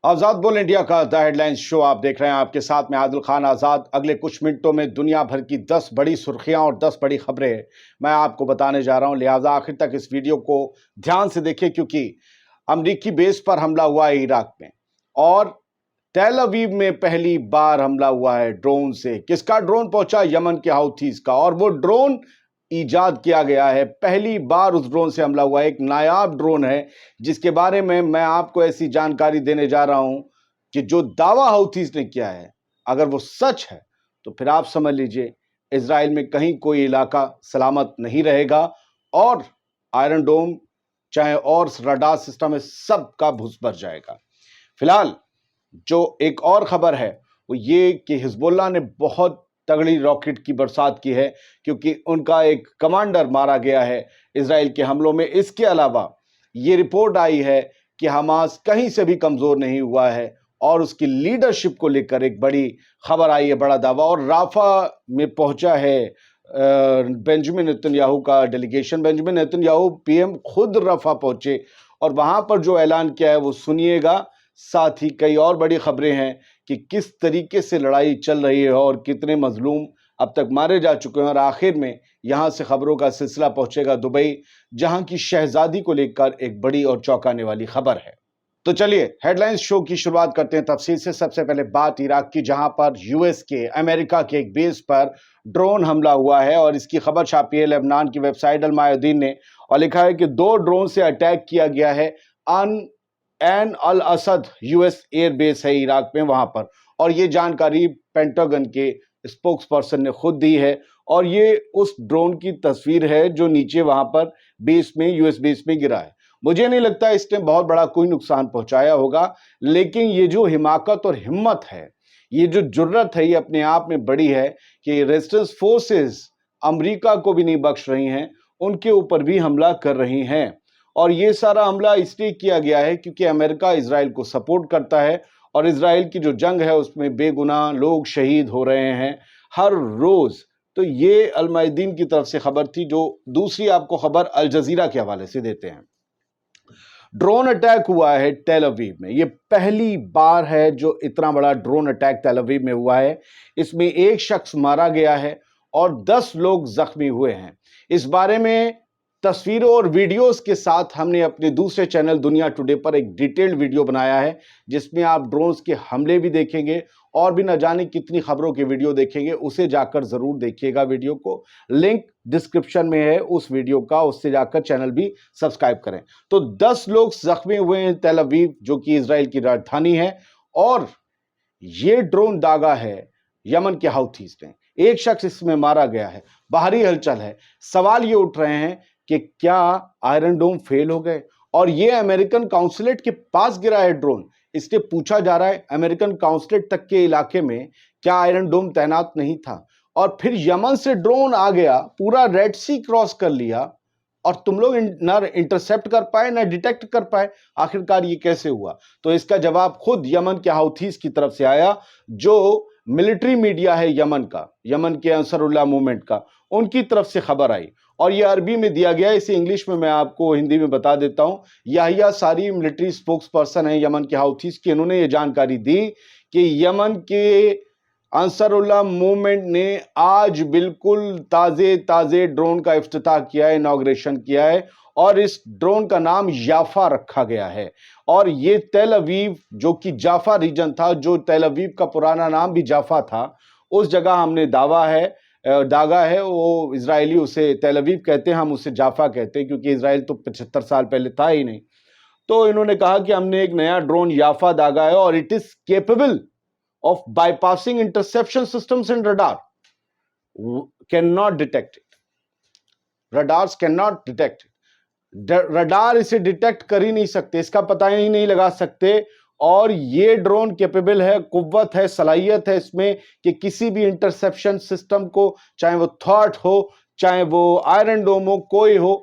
आजाद बोल इंडिया का the headlines show आप देख रहे हैं। आपके साथ में आदिल खान आजाद। अगले कुछ मिनटों में दुनिया भर की 10 बड़ी सुर्खियां और 10 बड़ी खबरें मैं आपको बताने जा रहा हूं, लिहाजा आखिर तक इस वीडियो को ध्यान से देखिए, क्योंकि अमरीकी बेस पर हमला हुआ है इराक में और तेल अवीव में पहली बार हमला हुआ है ड्रोन से। किसका ड्रोन पहुंचा? यमन के हाउथीज का। और वो ड्रोन ईजाद किया गया है, पहली बार उस ड्रोन से हमला हुआ है। एक नायाब ड्रोन है जिसके बारे में मैं आपको ऐसी जानकारी देने जा रहा हूं कि जो दावा हाउथीज ने किया है, अगर वो सच है तो फिर आप समझ लीजिए इजराइल में कहीं कोई इलाका सलामत नहीं रहेगा और आयरन डोम चाहे और रडार सिस्टम है, सबका भुस भर जाएगा। फिलहाल जो एक और खबर है वो ये कि हिजबुल्लाह ने बहुत तगड़ी रॉकेट की बरसात की है, क्योंकि उनका एक कमांडर मारा गया है इजराइल के हमलों में। इसके अलावा ये रिपोर्ट आई है कि हमास कहीं से भी कमजोर नहीं हुआ है और उसकी लीडरशिप को लेकर एक बड़ी खबर आई है, बड़ा दावा। और राफा में पहुंचा है बेंजामिन नेतन्याहू का डेलीगेशन। बेंजामिन नेतन्याहू पीएम खुद रफा पहुंचे और वहां पर जो ऐलान किया है वो सुनिएगा। साथ ही कई और बड़ी खबरें हैं कि किस तरीके से लड़ाई चल रही है और कितने मजलूम अब तक मारे जा चुके हैं। और आखिर में यहां से खबरों का सिलसिला पहुंचेगा दुबई, जहां की शहजादी को लेकर एक बड़ी और चौंकाने वाली खबर है। तो चलिए हेडलाइंस शो की शुरुआत करते हैं तफसील से। सबसे पहले बात इराक की, जहां पर यूएस के अमेरिका के एक बेस पर ड्रोन हमला हुआ है और इसकी खबर छापी है लेबनान की वेबसाइट अल मायादीन ने और लिखा है कि 2 ड्रोन से अटैक किया गया है। एन अल असद यूएस एयर बेस है इराक में, वहां पर। और ये जानकारी पेंटागन के स्पोक्स पर्सन ने खुद दी है और ये उस ड्रोन की तस्वीर है जो नीचे वहां पर बेस में, यूएस बेस में गिरा है। मुझे नहीं लगता इसने बहुत बड़ा कोई नुकसान पहुंचाया होगा, लेकिन ये जो हिमाकत और हिम्मत है, ये जो जुर्रत है, ये अपने आप में बड़ी है कि रेजिस्टेंस फोर्सेस अमेरिका को भी नहीं बख्श रही हैं, उनके ऊपर भी हमला कर रही हैं। और ये सारा हमला इसलिए किया गया है क्योंकि अमेरिका इजराइल को सपोर्ट करता है और इजराइल की जो जंग है उसमें बेगुनाह लोग शहीद हो रहे हैं हर रोज। तो ये अल मायदीन की तरफ से खबर थी। जो दूसरी आपको खबर अल जजीरा के हवाले से देते हैं। ड्रोन अटैक हुआ है टेल अवीव में। यह पहली बार है जो इतना बड़ा ड्रोन अटैक टेल अवीव में हुआ है। इसमें एक शख्स मारा गया है और 10 लोग जख्मी हुए हैं। इस बारे में तस्वीरों और वीडियोस के साथ हमने अपने दूसरे चैनल दुनिया टुडे पर एक डिटेल्ड वीडियो बनाया है, जिसमें आप ड्रोन्स के हमले भी देखेंगे और भी न जाने कितनी खबरों के वीडियो देखेंगे। उसे जाकर जरूर देखिएगा वीडियो को, लिंक डिस्क्रिप्शन में है उस वीडियो का, उससे जाकर चैनल भी सब्सक्राइब करें। तो 10 लोग जख्मी हुए हैं तेल अवीव, जो कि इजराइल की राजधानी है, और ये ड्रोन दागा है यमन के हाउथीज ने। एक शख्स इसमें मारा गया है। बाहरी हलचल है। सवाल ये उठ रहे हैं कि क्या आयरन डोम फेल हो गए और ये अमेरिकन काउंसुलेट के पास गिरा है ड्रोन। इसलिए पूछा जा रहा है अमेरिकन काउंसुलेट तक के इलाके में क्या आयरन डोम तैनात नहीं था, और फिर यमन से ड्रोन आ गया, पूरा रेड सी क्रॉस कर लिया और तुम लोग ना इंटरसेप्ट कर पाए ना डिटेक्ट कर पाए। आखिरकार ये कैसे हुआ? तो इसका जवाब खुद यमन के हाउथीज की तरफ से आया, जो मिलिट्री मीडिया है यमन का, यमन के अंसरुल्लाह मूवमेंट का, उनकी तरफ से खबर आई और ये अरबी में दिया गया है। इसे इंग्लिश में मैं आपको हिंदी में बता देता हूं। याहिया सारी मिलिट्री स्पोक्स पर्सन है यमन के हाउथीज की, इन्होंने ये जानकारी दी कि यमन के अंसरुल्लाह मूवमेंट ने आज बिल्कुल ताजे ताजे ड्रोन का इफ्तिताह किया है, इनॉग्रेशन किया है, और इस ड्रोन का नाम याफा रखा गया है। और ये तेल अवीव, जो कि जाफा रीजन था, जो तेल अवीव का पुराना नाम भी जाफा था, उस जगह हमने दागा है। वो इजरायली उसे तेल अवीव कहते हैं, हम उसे जाफा कहते हैं, क्योंकि इजराइल तो 75 साल पहले था ही नहीं। तो इन्होंने कहा कि हमने एक नया ड्रोन याफा दागा है और it is capable of bypassing interception systems and radar cannot detect it. Radars cannot detect it. Radar इसे डिटेक्ट कर ही नहीं सकते, इसका पता ही नहीं लगा सकते। और ये ड्रोन कैपेबल है, कुव्वत है, सलाहियत है इसमें कि किसी भी इंटरसेप्शन सिस्टम को, चाहे वो थॉट हो, चाहे वो आयरन डोम हो, कोई हो,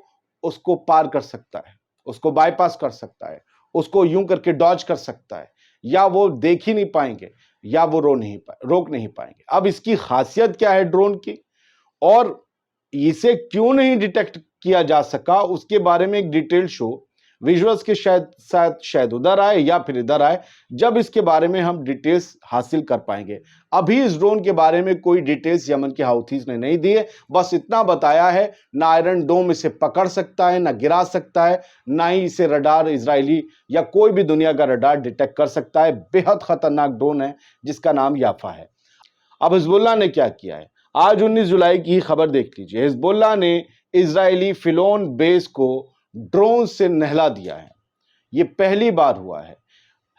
उसको पार कर सकता है, उसको बाईपास कर सकता है, उसको यूं करके डॉज कर सकता है। या वो देख ही नहीं पाएंगे या वो रोक नहीं पाएंगे। अब इसकी खासियत क्या है ड्रोन की और इसे क्यों नहीं डिटेक्ट किया जा सका, उसके बारे में एक डिटेल शो विजुअल्स के शायद उधर आए या फिर इधर आए, जब इसके बारे में हम डिटेल्स हासिल कर पाएंगे। अभी इस ड्रोन के बारे में कोई डिटेल्स यमन के हाउथीज ने नहीं दिए, बस इतना बताया है ना आयरन डोम इसे पकड़ सकता है, ना गिरा सकता है, ना ही इसे रडार इजरायली या कोई भी दुनिया का रडार डिटेक्ट कर सकता है। बेहद खतरनाक ड्रोन है जिसका नाम याफा है। अब हिजबुल्लाह ने क्या किया है, आज 19 जुलाई की खबर देख लीजिए। हिजबुल्लाह ने इजरायली फिलोन बेस को ड्रोन से नहला दिया है। यह पहली बार हुआ है।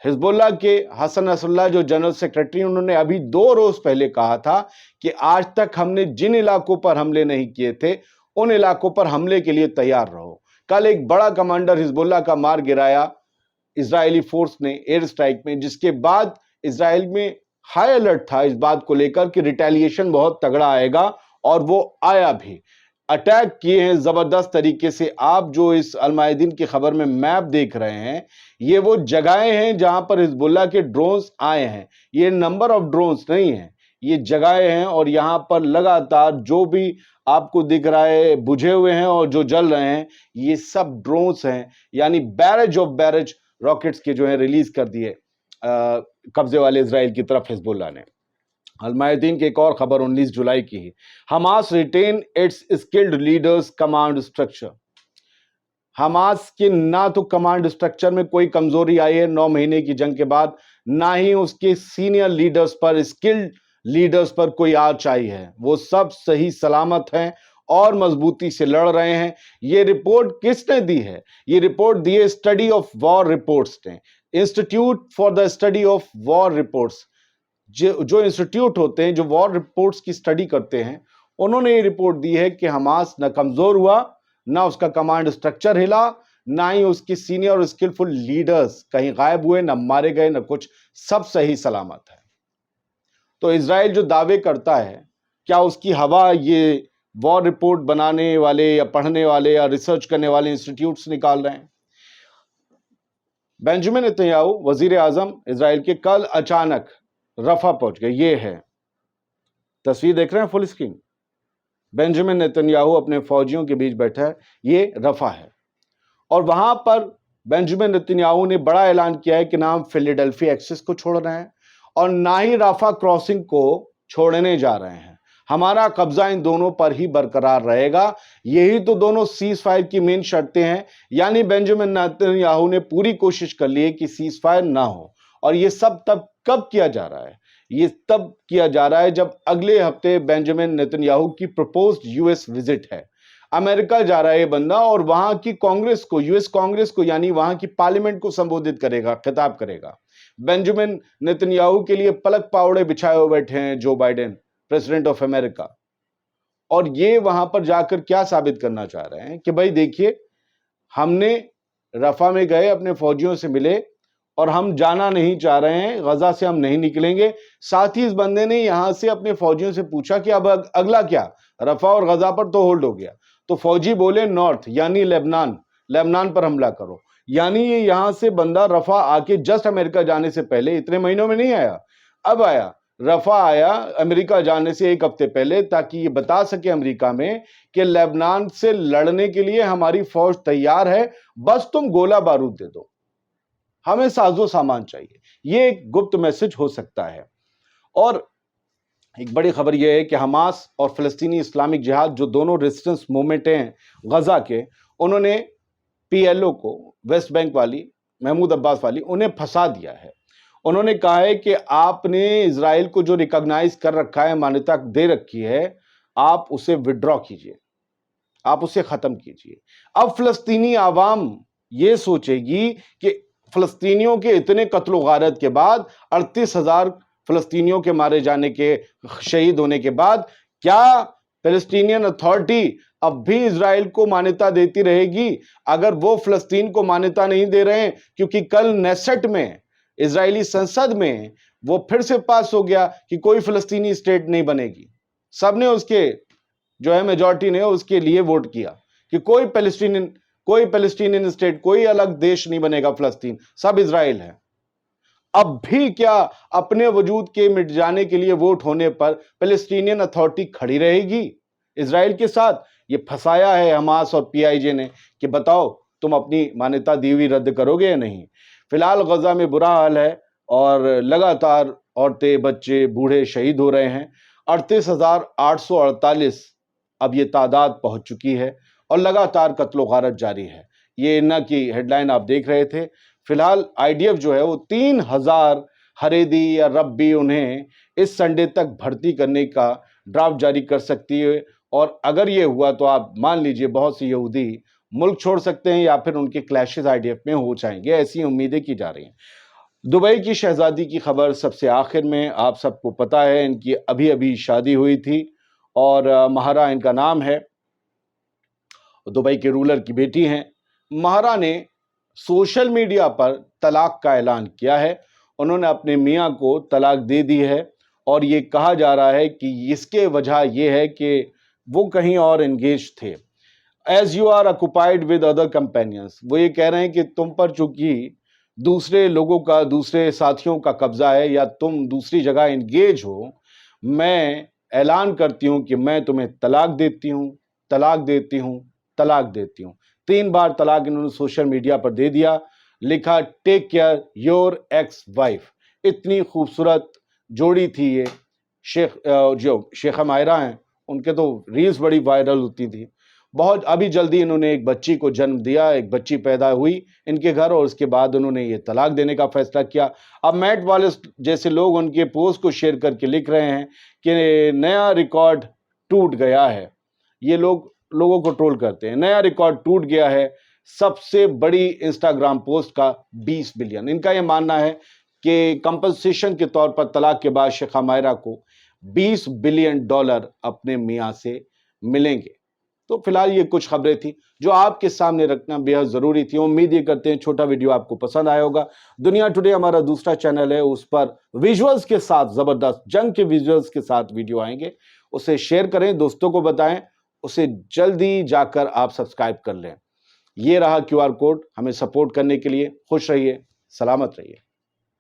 हिजबुल्लाह के हसन नसरुल्लाह जो जनरल सेक्रेटरी, उन्होंने अभी 2 रोज पहले कहा था कि आज तक हमने जिन इलाकों पर हमले नहीं किए थे उन इलाकों पर हमले के लिए तैयार रहो। कल एक बड़ा कमांडर हिजबुल्लाह का मार गिराया इजरायली फोर्स ने एयर स्ट्राइक में, जिसके बाद इजराइल में हाई अलर्ट था इस बात को लेकर कि रिटेलिएशन बहुत तगड़ा आएगा, और वो आया भी। अटैक किए हैं जबरदस्त तरीके से। आप जो इस अलमायदीन की खबर में मैप देख रहे हैं, ये वो जगहें हैं जहां पर हिजबुल्लाह के ड्रोन्स आए हैं। ये नंबर ऑफ ड्रोन्स नहीं है, ये जगहें हैं, और यहां पर लगातार जो भी आपको दिख रहा है बुझे हुए हैं और जो जल रहे हैं, ये सब ड्रोन्स हैं। यानी बैरेज ऑफ बैरेज रॉकेट्स के जो है रिलीज कर दिए कब्जे वाले इजराइल की तरफ हिजबुल्लाह ने। अलमायदीन की एक और खबर 19 जुलाई की है, Hamas retain its skilled leaders command structure. Hamas के ना तो कमांड स्ट्रक्चर में कोई कमजोरी आई है 9 महीने की जंग के बाद, ना ही उसके सीनियर लीडर्स पर, स्किल्ड लीडर्स पर कोई आंच आई है। वो सब सही सलामत हैं और मजबूती से लड़ रहे हैं। ये रिपोर्ट किसने दी है? ये रिपोर्ट दी है स्टडी ऑफ वॉर रिपोर्ट्स ने, institute for the study of war reports. जो इंस्टीट्यूट होते हैं जो वॉर रिपोर्ट्स की स्टडी करते हैं, उन्होंने ये रिपोर्ट दी है कि हमास न कमजोर हुआ, ना उसका कमांड स्ट्रक्चर हिला, ना ही उसके सीनियर और स्किलफुल लीडर्स कहीं गायब हुए, ना मारे गए, ना कुछ, सब सही सलामत है। तो इजराइल जो दावे करता है, क्या उसकी हवा ये वॉर रिपोर्ट बनाने वाले या पढ़ने वाले या रिसर्च करने वाले इंस्टीट्यूट्स निकाल रहे हैं? बेंजामिन नेतन्याहू वजीर आजम इजराइल के कल अचानक रफा पहुंच गए। ये है तस्वीर, देख रहे हैं फुल स्क्रीन। बेंजामिन नेतन्याहू अपने फौजियों के बीच बैठा है, ये रफा है, और वहां पर बेंजामिन नेतन्याहू ने बड़ा ऐलान किया है कि ना हम फिलाडेल्फिया एक्सिस को छोड़ रहे हैं और ना ही राफा क्रॉसिंग को छोड़ने जा रहे हैं। हमारा कब्जा इन दोनों पर ही बरकरार रहेगा। यही तो दोनों सीज फायर की मेन शर्तें हैं। यानी बेंजामिन नेतन्याहू ने पूरी कोशिश कर ली है कि सीज फायर ना हो, और ये सब तब कब किया जा रहा है? ये तब किया जा रहा है जब अगले हफ्ते बेंजामिन नेतन्याहू की प्रपोज्ड यूएस विजिट है। अमेरिका जा रहा है ये बंदा, और वहां की कांग्रेस को, यूएस कांग्रेस को, यानी वहां की पार्लियामेंट को संबोधित करेगा, खिताब करेगा। बेंजामिन नेतन्याहू के लिए पलक पावड़े बिछाए हुए बैठे हैं Joe Biden, president of America, और ये वहां पर जाकर क्या साबित करना चाह रहे हैं कि भाई देखिए, हमने रफा में गए, अपने फौजियों से मिले, और हम जाना नहीं चाह रहे हैं, गजा से हम नहीं निकलेंगे। साथ ही इस बंदे ने यहां से अपने फौजियों से पूछा कि अब अगला क्या? रफा और गजा पर तो होल्ड हो गया, तो फौजी बोले नॉर्थ यानी लेबनान पर हमला करो। यानी ये यहां से बंदा रफा आके जस्ट अमेरिका जाने से पहले, इतने महीनों में नहीं आया, अब आया। रफा आया अमेरिका जाने से 1 हफ्ते पहले, ताकि ये बता सके अमेरिका में कि लेबनान से लड़ने के लिए हमारी फौज तैयार है, बस तुम गोला बारूद दे दो, हमें साजो सामान चाहिए। ये एक गुप्त मैसेज हो सकता है। और एक बड़ी खबर यह है कि हमास और फिलिस्तीनी इस्लामिक जिहाद, जो दोनों रेजिस्टेंस मूवमेंट हैं गजा के, उन्होंने पीएलओ को, वेस्ट बैंक वाली, महमूद अब्बास वाली, उन्हें फंसा दिया है। उन्होंने कहा है कि आपने इजराइल को जो रिकॉग्नाइज कर रखा है, मान्यता दे रखी है, आप उसे विड्रॉ कीजिए, आप उसे खत्म कीजिए। अब फिलिस्तीनी आवाम ये सोचेगी कि फिलिस्तीनियों के इतने कत्लो गारत के बाद, 38,000 फिलिस्तीनियों के मारे जाने के, शहीद होने के बाद, क्या फिलिस्तीनियन अथॉरिटी अब भी इजराइल को मान्यता देती रहेगी? अगर वो फिलिस्तीन को मान्यता नहीं दे रहे हैं, क्योंकि कल नेसेट में, इजरायली संसद में, वो फिर से पास हो गया कि कोई फिलिस्तीनी स्टेट नहीं बनेगी। सबने उसके जो है मेजॉरिटी ने उसके लिए वोट किया कि कोई पैलेस्टीनियन स्टेट, कोई अलग देश नहीं बनेगा फिलिस्तीन, सब इजराइल है। अब भी क्या अपने वजूद के मिट जाने के लिए वोट होने पर पैलेस्टीनियन अथॉरिटी खड़ी रहेगी इजराइल के साथ? ये फंसाया है हमास और पीआईजे ने कि बताओ तुम अपनी मान्यता दी हुई रद्द करोगे या नहीं। फिलहाल गजा में बुरा हाल है और लगातार औरतें, बच्चे, बूढ़े शहीद हो रहे हैं। 38,848 अब ये तादाद पहुंच चुकी है और लगातार कत्लो गारत जारी है। ये इन्ना की हेडलाइन आप देख रहे थे। फिलहाल आईडीएफ जो है वो 3,000 हरेदी या रब्बी उन्हें इस संडे तक भर्ती करने का ड्राफ्ट जारी कर सकती है और अगर ये हुआ तो आप मान लीजिए बहुत से यहूदी मुल्क छोड़ सकते हैं या फिर उनके क्लैशेस आईडीएफ में हो जाएंगे, ऐसी उम्मीदें की जा रही हैं। दुबई की शहजादी की खबर सबसे आखिर में, आप सबको पता है इनकी अभी अभी शादी हुई थी और महारा इनका नाम है, दुबई के रूलर की बेटी हैं। महारा ने सोशल मीडिया पर तलाक का ऐलान किया है। उन्होंने अपने मियां को तलाक दे दी है और ये कहा जा रहा है कि इसके वजह यह है कि वो कहीं और एंगेज थे। As you are occupied with other companions, वो ये कह रहे हैं कि तुम पर चूंकि दूसरे लोगों का, दूसरे साथियों का कब्जा है या तुम दूसरी जगह एंगेज हो, मैं ऐलान करती हूं कि मैं तुम्हें तलाक देती हूं, तलाक देती हूं, तलाक देती हूं। 3 बार तलाक इन्होंने सोशल मीडिया पर दे दिया। लिखा take care your ex wife. इतनी खूबसूरत जोड़ी थी ये। जो शेखा मायरा हैं उनके तो रील्स बड़ी वायरल होती थी। बहुत अभी जल्दी इन्होंने एक बच्ची को जन्म दिया, एक बच्ची पैदा हुई इनके घर और उसके बाद उन्होंने ये तलाक देने का फैसला किया। अब मैट वालेस जैसे लोग उनके पोस्ट को शेयर करके लिख रहे हैं कि नया रिकॉर्ड टूट गया है। ये लोगों को ट्रोल करते हैं। नया रिकॉर्ड टूट गया है, सबसे बड़ी इंस्टाग्राम पोस्ट का 20 बिलियन। इनका यह मानना है कि कंपनसेशन के तौर पर तलाक के बाद शेखा मायरा को $20 बिलियन अपने मियां से मिलेंगे। तो फिलहाल ये कुछ खबरें थी जो आपके सामने रखना बेहद जरूरी थी। उम्मीद ये करते हैं छोटा वीडियो आपको पसंद आया होगा। दुनिया टुडे हमारा दूसरा चैनल है, उस पर विजुअल्स के साथ, जबरदस्त जंग के विजुअल्स के साथ वीडियो आएंगे। उसे शेयर करें, दोस्तों को बताएं, उसे जल्दी जाकर आप सब्सक्राइब कर लें। ये रहा QR कोड हमें सपोर्ट करने के लिए। खुश रहिए, सलामत रहिए।